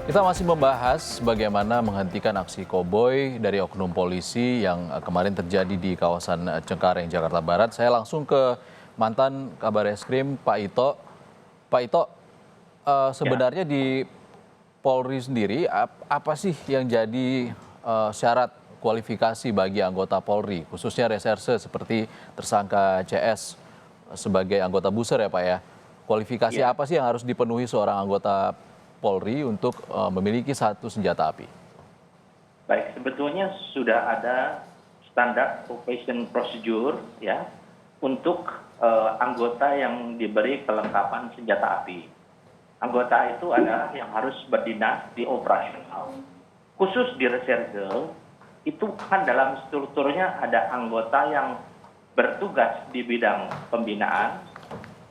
Kita masih membahas bagaimana menghentikan aksi koboi dari oknum polisi yang kemarin terjadi di kawasan Cengkareng, Jakarta Barat. Saya langsung ke mantan Kabar Eskrim, Pak Ito. Pak Ito, Ya, sebenarnya di Polri sendiri, apa sih yang jadi syarat kualifikasi bagi anggota Polri, khususnya reserse seperti tersangka CS sebagai anggota Buser ya Pak ya. Kualifikasi ya, apa sih yang harus dipenuhi seorang anggota Polri untuk memiliki satu senjata api? baik. Sebetulnya sudah ada standar operation procedure ya untuk anggota yang diberi kelengkapan senjata api. Anggota itu adalah yang harus berdinas di operasional. Khusus di reserse itu kan dalam strukturnya ada anggota yang bertugas di bidang pembinaan,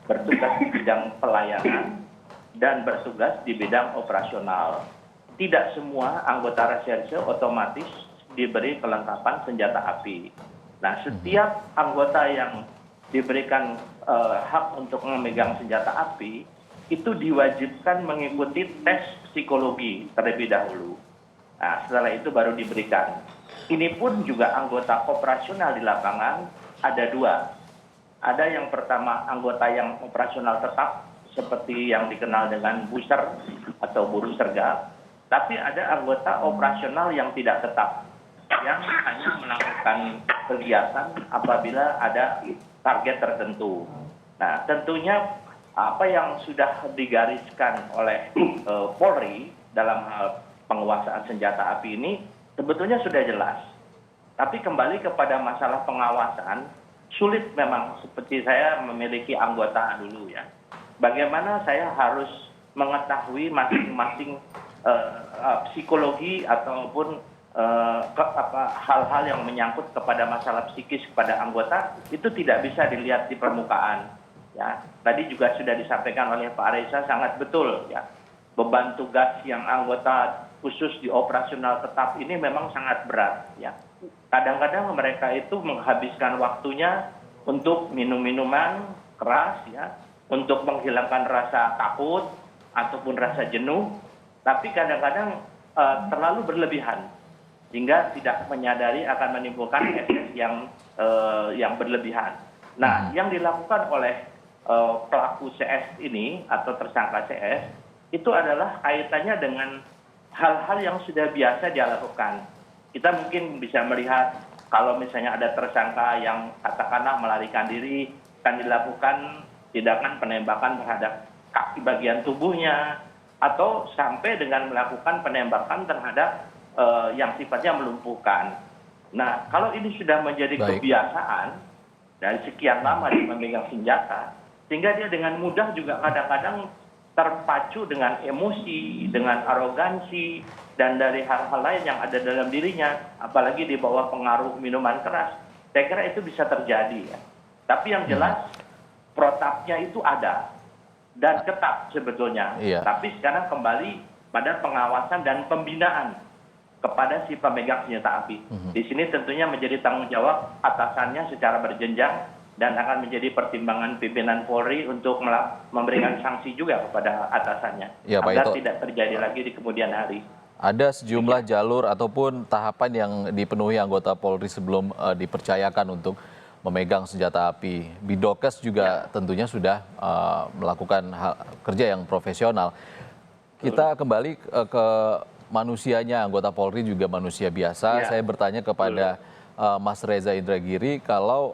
bertugas di bidang pelayanan, dan bertugas di bidang operasional. Tidak semua anggota reserse otomatis diberi kelengkapan senjata api. Nah, setiap anggota yang diberikan hak untuk memegang senjata api itu diwajibkan mengikuti tes psikologi terlebih dahulu. Nah, setelah itu baru diberikan. Ini pun juga anggota operasional di lapangan ada dua. Ada yang pertama anggota yang operasional tetap seperti yang dikenal dengan buser atau buruh sergap, tapi ada anggota operasional yang tidak tetap, yang hanya melakukan kegiatan apabila ada target tertentu. Nah, tentunya apa yang sudah digariskan oleh Polri dalam hal penguasaan senjata api ini sebetulnya sudah jelas. Tapi kembali kepada masalah pengawasan, sulit memang seperti saya memiliki anggota dulu ya. Bagaimana saya harus mengetahui masing-masing psikologi ataupun hal-hal yang menyangkut kepada masalah psikis kepada anggota itu tidak bisa dilihat di permukaan. Ya, tadi juga sudah disampaikan oleh Pak Reza sangat betul ya. Beban tugas yang anggota khusus di operasional tetap ini memang sangat berat ya. Kadang-kadang mereka itu menghabiskan waktunya untuk minum-minuman keras ya, untuk menghilangkan rasa takut ataupun rasa jenuh, tapi kadang-kadang terlalu berlebihan sehingga tidak menyadari akan menimbulkan efek yang berlebihan. Nah, yang dilakukan oleh pelaku CS ini atau tersangka CS itu adalah kaitannya dengan hal-hal yang sudah biasa dia lakukan. Kita mungkin bisa melihat kalau misalnya ada tersangka yang katakanlah melarikan diri, akan dilakukan tindakan penembakan terhadap kaki bagian tubuhnya, atau sampai dengan melakukan penembakan terhadap yang sifatnya melumpuhkan. Nah, kalau ini sudah menjadi kebiasaan dari sekian lama dia memegang senjata, sehingga dia dengan mudah juga kadang-kadang terpacu dengan emosi, dengan arogansi, dan dari hal-hal lain yang ada dalam dirinya, apalagi di bawah pengaruh minuman keras. Saya kira itu bisa terjadi ya. Tapi yang jelas protapnya itu ada dan ketat sebetulnya. Iya. Tapi sekarang kembali pada pengawasan dan pembinaan kepada si pemegang senjata api. Di sini tentunya menjadi tanggung jawab atasannya secara berjenjang dan akan menjadi pertimbangan pimpinan Polri untuk memberikan sanksi juga kepada atasannya Ya, Pak agar Ito. tidak terjadi lagi di kemudian hari. Ada sejumlah jalur ataupun tahapan yang dipenuhi anggota Polri sebelum dipercayakan untuk memegang senjata api. Bidokes juga tentunya sudah melakukan kerja yang profesional. Kita kembali ke manusianya, anggota Polri juga manusia biasa. Ya, Saya bertanya kepada Mas Reza Indragiri, kalau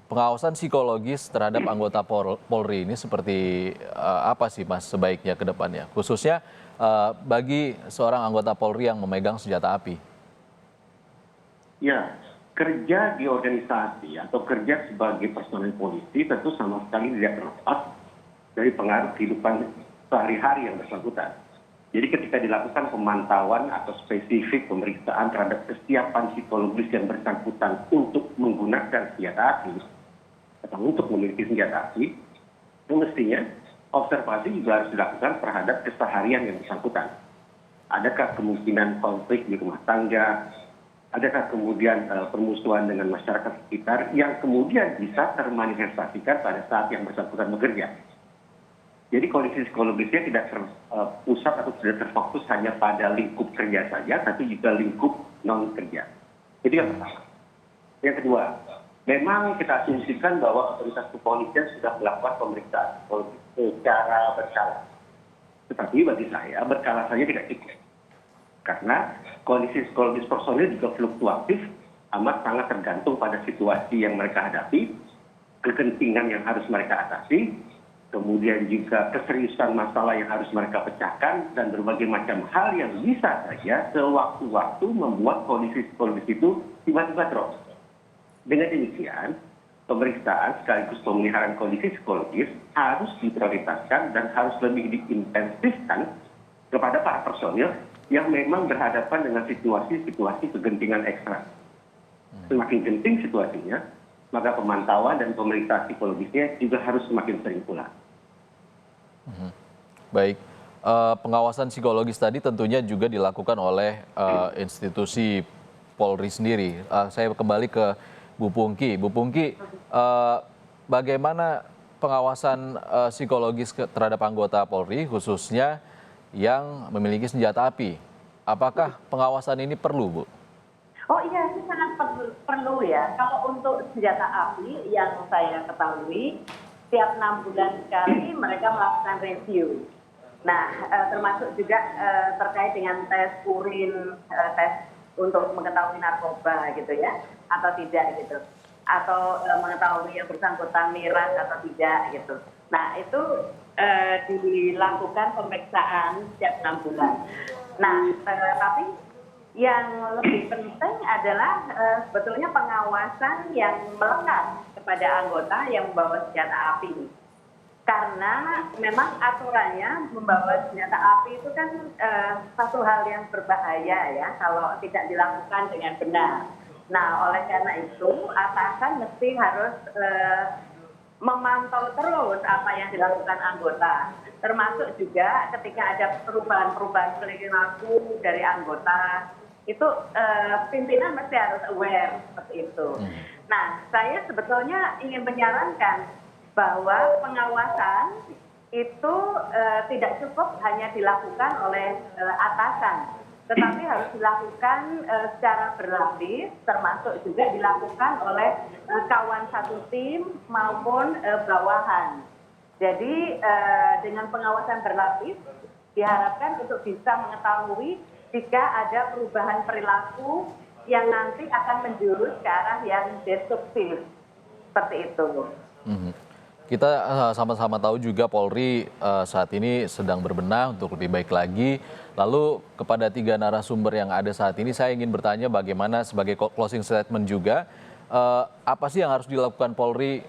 pengawasan psikologis terhadap anggota Polri ini seperti apa sih Mas sebaiknya ke depannya? Khususnya bagi seorang anggota Polri yang memegang senjata api. Ya, kerja di organisasi atau kerja sebagai personel polisi tentu sama sekali tidak terlepas dari pengaruh kehidupan sehari-hari yang bersangkutan. Jadi ketika dilakukan pemantauan atau spesifik pemeriksaan terhadap kesiapan psikologis yang bersangkutan untuk menggunakan senjata api atau untuk memiliki senjata api, mestinya observasi juga harus dilakukan terhadap keseharian yang bersangkutan. Adakah kemungkinan konflik di rumah tangga? Adakah kemudian permusuhan dengan masyarakat sekitar yang kemudian bisa termanifestasikan pada saat yang bersangkutan bekerja? Jadi kondisi psikologisnya tidak terpusat atau tidak terfokus hanya pada lingkup kerja saja, tapi juga lingkup non kerja. Itu yang pertama. Yang kedua, memang kita asumsikan bahwa otoritas kepolisian sudah melakukan pemeriksaan psikologis secara berkala. Tetapi bagi saya berkala saja tidak cukup. Karena kondisi psikologis personil juga fluktuatif, amat sangat tergantung pada situasi yang mereka hadapi, kegentingan yang harus mereka atasi, kemudian juga keseriusan masalah yang harus mereka pecahkan, dan berbagai macam hal yang bisa saja sewaktu-waktu membuat kondisi psikologis itu tiba-tiba drop. Dengan demikian, pemeriksaan sekaligus pemeliharaan kondisi psikologis harus diprioritaskan dan harus lebih diintensifkan kepada para personil yang memang berhadapan dengan situasi-situasi kegentingan ekstra. Semakin genting situasinya, maka pemantauan dan pemeriksaan psikologisnya juga harus semakin sering pula. Baik, pengawasan psikologis tadi tentunya juga dilakukan oleh institusi Polri sendiri. Saya kembali ke Bu Pungki. Bu Pungki, bagaimana pengawasan psikologis terhadap anggota Polri, khususnya yang memiliki senjata api? Apakah pengawasan ini perlu, Bu? Oh iya, ini sangat perlu ya. Kalau untuk senjata api yang saya ketahui, tiap 6 bulan sekali mereka melakukan review. Nah, termasuk juga terkait dengan tes urin, tes untuk mengetahui narkoba gitu ya, atau tidak gitu. Atau mengetahui yang bersangkutan miras atau tidak gitu. Nah, itu dilakukan pemeriksaan setiap 6 bulan. Nah, tapi yang lebih penting adalah sebetulnya pengawasan yang melekat kepada anggota yang membawa senjata api. Karena memang aturannya membawa senjata api itu kan satu hal yang berbahaya ya kalau tidak dilakukan dengan benar. Nah, oleh karena itu atasan mesti harus memantau terus apa yang dilakukan anggota. Termasuk juga ketika ada perubahan-perubahan perilaku dari anggota, itu pimpinan mesti harus aware seperti itu. Nah, saya sebetulnya ingin menyarankan bahwa pengawasan itu tidak cukup hanya dilakukan oleh atasan, tetapi harus dilakukan secara berlapis, termasuk juga dilakukan oleh kawan satu tim maupun bawahan. Jadi dengan pengawasan berlapis diharapkan untuk bisa mengetahui jika ada perubahan perilaku yang nanti akan menjurus ke arah yang destruktif. Seperti itu. Kita sama-sama tahu juga Polri saat ini sedang berbenah untuk lebih baik lagi. Lalu kepada 3 narasumber yang ada saat ini, saya ingin bertanya bagaimana sebagai closing statement juga, apa sih yang harus dilakukan Polri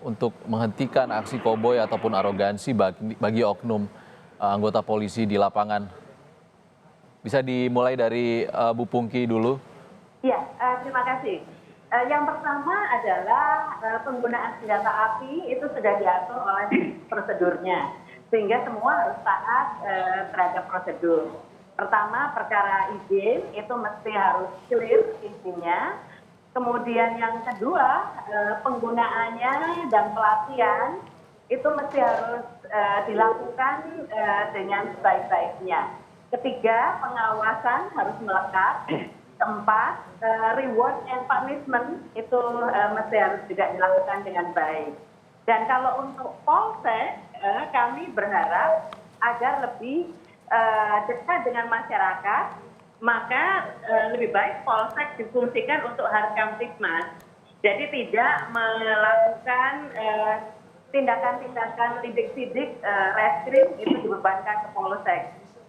untuk menghentikan aksi koboi ataupun arogansi bagi oknum anggota polisi di lapangan? Bisa dimulai dari Bu Pungki dulu. Ya, terima kasih. Yang pertama adalah penggunaan senjata api itu sudah diatur oleh prosedurnya, sehingga semua harus taat terhadap prosedur. Pertama, perkara izin itu mesti harus clear izinnya. Kemudian yang kedua, penggunaannya dan pelatihan itu mesti harus dilakukan dengan sebaik-baiknya. Ketiga, pengawasan harus melekat. Keempat, reward and punishment itu mesti harus juga dilakukan dengan baik. Dan kalau untuk Polsek, kami berharap agar lebih dekat dengan masyarakat, maka lebih baik Polsek difungsikan untuk Harkamtibmas. Jadi tidak melakukan tindakan-tindakan lidik-sidik reskrim itu dibebankan ke Polsek.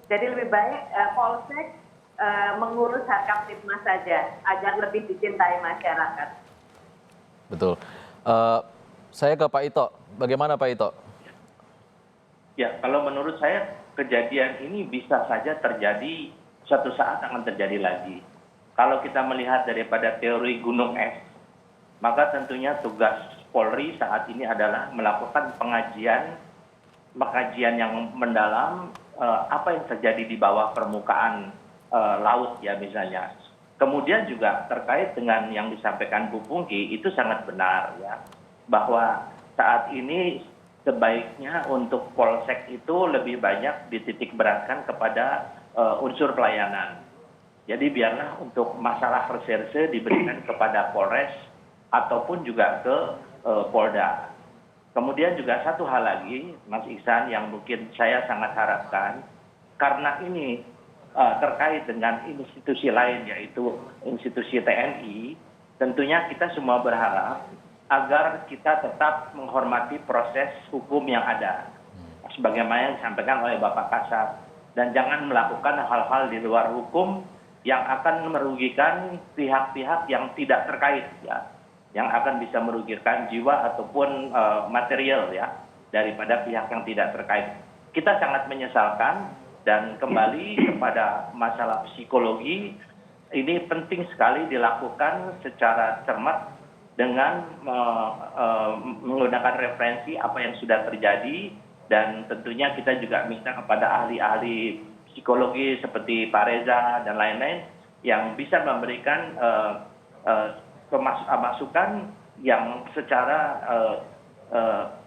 Jadi lebih baik Polsek mengurus Harkamtibmas saja agar lebih dicintai masyarakat. Betul. Saya ke Pak Ito. Bagaimana Pak Ito? Ya, kalau menurut saya kejadian ini bisa saja terjadi, suatu saat akan terjadi lagi. Kalau kita melihat daripada teori gunung es, maka tentunya tugas Polri saat ini adalah melakukan pengajian yang mendalam apa yang terjadi di bawah permukaan laut ya misalnya. Kemudian juga terkait dengan yang disampaikan Bu Pungki itu sangat benar ya, bahwa saat ini sebaiknya untuk polsek itu lebih banyak dititik beratkan kepada unsur pelayanan. Jadi biarlah untuk masalah reserse diberikan kepada Polres ataupun juga ke Polda. Kemudian juga satu hal lagi, Mas Ihsan, yang mungkin saya sangat harapkan, karena ini terkait dengan institusi lain, yaitu institusi TNI, tentunya kita semua berharap agar kita tetap menghormati proses hukum yang ada, sebagaimana yang disampaikan oleh Bapak Kasat, dan jangan melakukan hal-hal di luar hukum yang akan merugikan pihak-pihak yang tidak terkait, ya, yang akan bisa merugikan jiwa ataupun material, ya, daripada pihak yang tidak terkait. Kita sangat menyesalkan, dan kembali kepada masalah psikologi, ini penting sekali dilakukan secara cermat dengan menggunakan referensi apa yang sudah terjadi, dan tentunya kita juga minta kepada ahli-ahli psikologi seperti Pak Reza dan lain-lain yang bisa memberikan masukan yang secara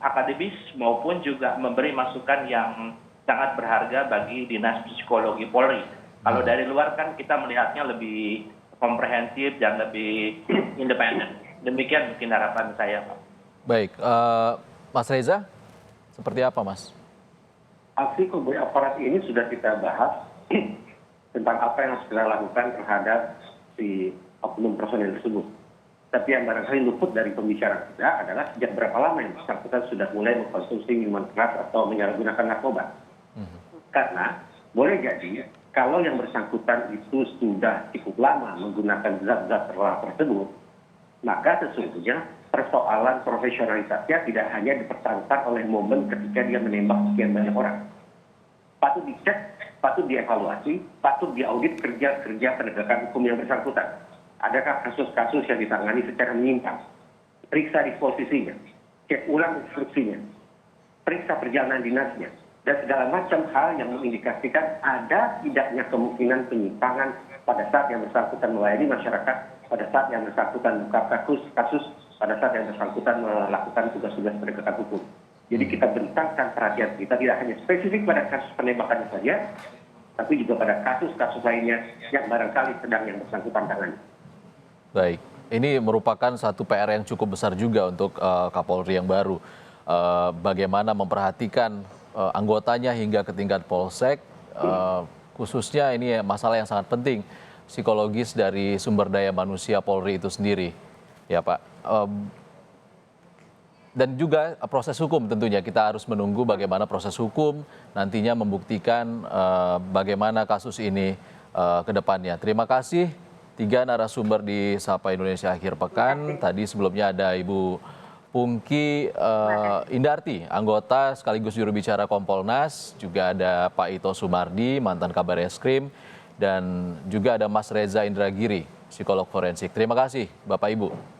akademis maupun juga memberi masukan yang sangat berharga bagi Dinas Psikologi Polri. Kalau dari luar kan kita melihatnya lebih komprehensif dan lebih independen. Demikian mungkin harapan saya, Pak. Baik, Mas Reza, seperti apa, Mas? Aksi konvoy aparat ini sudah kita bahas tentang apa yang harus kita lakukan terhadap si oknum personel tersebut. Tapi yang barangkali luput dari pembicaraan kita adalah sejak berapa lama yang bersangkutan sudah mulai mengkonsumsi minuman keras atau menyalahgunakan narkoba. Karena boleh jadi kalau yang bersangkutan itu sudah cukup lama menggunakan zat-zat terlarang tersebut, maka sesungguhnya persoalan profesionalitasnya tidak hanya dipertahankan oleh momen ketika dia menembak sekian banyak orang. Patut dicek, patut dievaluasi, patut diaudit kerja-kerja penegakan hukum yang bersangkutan. Adakah kasus-kasus yang ditangani secara menyimpang? Periksa disposisinya, cek ulang instruksinya, periksa perjalanan dinasnya, dan segala macam hal yang mengindikasikan ada tidaknya kemungkinan penyimpangan pada saat yang bersangkutan melayani masyarakat, pada saat yang bersangkutan buka kasus, pada saat yang bersangkutan melakukan tugas-tugas penegakan hukum. Jadi kita bentangkan perhatian kita tidak hanya spesifik pada kasus penembakan saja, tapi juga pada kasus-kasus lainnya yang barangkali sedang yang bersangkutan tangani. Baik, ini merupakan satu PR yang cukup besar juga untuk Kapolri yang baru. Bagaimana memperhatikan anggotanya hingga ke tingkat polsek, khususnya ini masalah yang sangat penting, psikologis dari sumber daya manusia Polri itu sendiri, ya Pak. Dan juga proses hukum tentunya kita harus menunggu bagaimana proses hukum nantinya membuktikan bagaimana kasus ini ke depannya. Terima kasih 3 narasumber di Sapa Indonesia Akhir Pekan. Tadi sebelumnya ada Ibu Pungki Indarti, anggota sekaligus juru bicara Kompolnas, juga ada Pak Ito Sumardi, mantan Kabar Eskrim, dan juga ada Mas Reza Indragiri, psikolog forensik. Terima kasih Bapak Ibu.